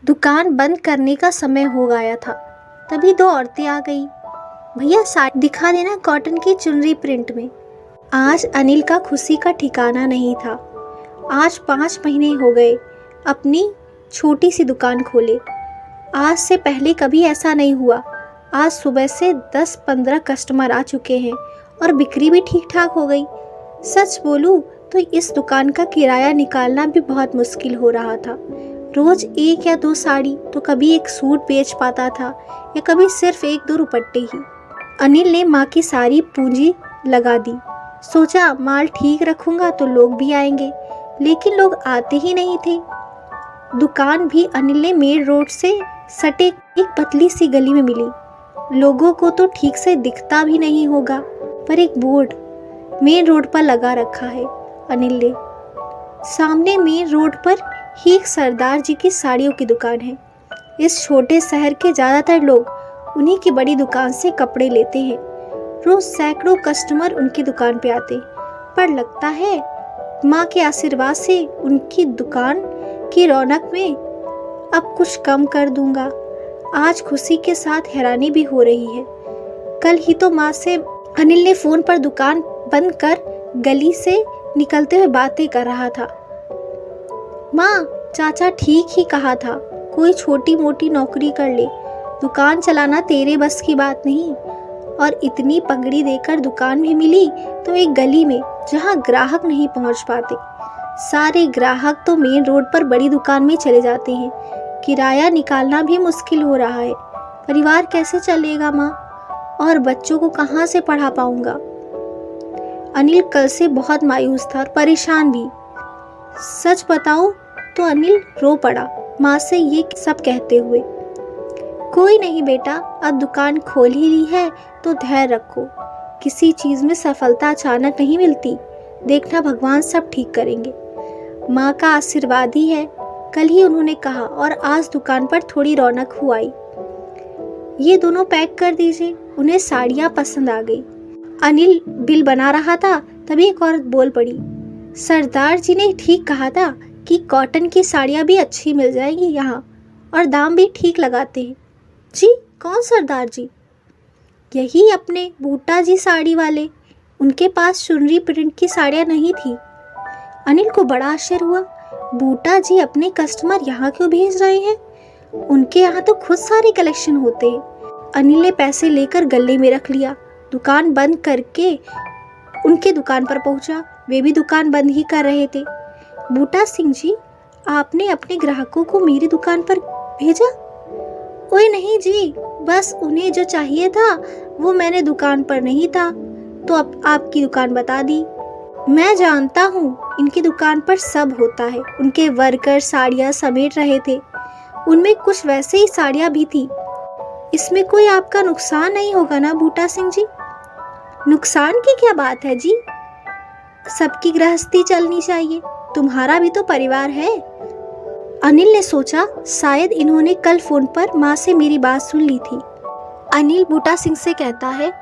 दुकान बंद करने का समय हो गया था। तभी दो औरतें आ गई। भैया साड़ी दिखा देना कॉटन की चुनरी प्रिंट में। आज अनिल का खुशी का ठिकाना नहीं था। आज 5 महीने हो गए अपनी छोटी सी दुकान खोले। आज से पहले कभी ऐसा नहीं हुआ। आज सुबह से 10-15 कस्टमर आ चुके हैं और बिक्री भी ठीक ठाक हो गई। सच बोलूं तो इस दुकान का किराया निकालना भी बहुत मुश्किल हो रहा था। रोज 1 या 2 साड़ी तो कभी एक सूट बेच पाता था या कभी सिर्फ 1-2 दुपट्टे ही। अनिल ने माँ की सारी पूंजी लगा दी। सोचा माल ठीक रखूंगा तो लोग भी आएंगे, लेकिन लोग आते ही नहीं थे। दुकान भी अनिल ने मेन रोड से सटे एक पतली सी गली में मिली। लोगों को तो ठीक से दिखता भी नहीं होगा, पर एक बोर्ड मेन रोड पर लगा रखा है अनिल ने। सामने मेन रोड पर ही एक सरदार जी की साड़ियों की दुकान है। इस छोटे शहर के ज़्यादातर लोग उन्हीं की बड़ी दुकान से कपड़े लेते हैं। रोज सैकड़ों कस्टमर उनकी दुकान पे आते, पर लगता है माँ के आशीर्वाद से उनकी दुकान की रौनक में अब कुछ कम कर दूंगा। आज खुशी के साथ हैरानी भी हो रही है। कल ही तो माँ से अनिल ने फ़ोन पर दुकान बंद कर गली से निकलते हुए बातें कर रहा था। माँ, चाचा ठीक ही कहा था, कोई छोटी मोटी नौकरी कर ले, दुकान चलाना तेरे बस की बात नहीं। और इतनी पगड़ी देकर दुकान भी मिली तो एक गली में जहाँ ग्राहक नहीं पहुँच पाते। सारे ग्राहक तो मेन रोड पर बड़ी दुकान में चले जाते हैं। किराया निकालना भी मुश्किल हो रहा है। परिवार कैसे चलेगा माँ? और बच्चों को कहाँ से पढ़ा पाऊंगा? अनिल कल से बहुत मायूस था और परेशान भी। सच बताऊं तो अनिल रो पड़ा माँ से ये सब कहते हुए। कोई नहीं बेटा, अब दुकान खोल ही ली है तो धैर्य रखो। किसी चीज में सफलता अचानक नहीं मिलती। देखना भगवान सब ठीक करेंगे। माँ का आशीर्वाद ही है, कल ही उन्होंने कहा। और आज दुकान पर थोड़ी रौनक हुई आई। ये दोनों पैक कर दीजिए। उन्हें साड़ियाँ पसंद आ गई। अनिल बिल बना रहा था, तभी एक औरत बोल पड़ी, सरदार जी ने ठीक कहा था कि कॉटन की साड़ियाँ भी अच्छी मिल जाएंगी यहाँ, और दाम भी ठीक लगाते हैं। जी कौन सरदार जी? यही अपने बूटा जी साड़ी वाले। उनके पास चुनरी प्रिंट की साड़ियाँ नहीं थी। अनिल को बड़ा आश्चर्य हुआ। बूटा जी अपने कस्टमर यहाँ क्यों भेज रहे हैं? उनके यहाँ तो खुद सारे कलेक्शन होते हैं। अनिल ने पैसे लेकर गले में रख लिया। दुकान बंद करके उनके दुकान पर पहुंचा। वे भी दुकान बंद ही कर रहे थे। बूटा सिंह जी, आपने अपने ग्राहकों को मेरी दुकान पर भेजा? ओए नहीं जी, बस उन्हें जो चाहिए था वो मैंने दुकान पर नहीं था तो अब आपकी दुकान बता दी। मैं जानता हूँ इनकी दुकान पर सब होता है। उनके वर्कर साड़ियाँ समेट रहे थे। उनमें कुछ वैसे ही साड़ियाँ भी थी। इसमें कोई आपका नुकसान नहीं होगा ना बूटा सिंह जी? नुकसान की क्या बात है जी? सबकी गृहस्थी चलनी चाहिए। तुम्हारा भी तो परिवार है। अनिल ने सोचा शायद इन्होंने कल फोन पर माँ से मेरी बात सुन ली थी। अनिल बूटा सिंह से कहता है,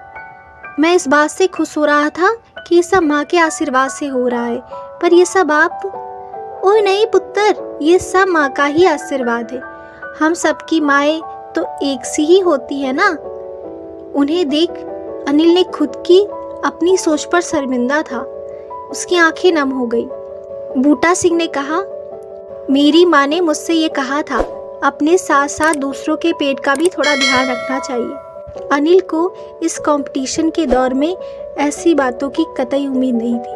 मैं इस बात से खुश हो रहा था कि ये सब माँ के आशीर्वाद से हो रहा है, पर ये सब आप? ओह नहीं पुत्र, ये सब माँ का ही आशीर्वाद है। हम सबकी माएँ तो एक सी ही होती है ना। उन्हें देख अनिल ने खुद की अपनी सोच पर शर्मिंदा था। उसकी आंखें नम हो गई। बूटा सिंह ने कहा, मेरी माँ ने मुझसे ये कहा था, अपने साथ साथ दूसरों के पेट का भी थोड़ा ध्यान रखना चाहिए। अनिल को इस कंपटीशन के दौर में ऐसी बातों की कतई उम्मीद नहीं थी।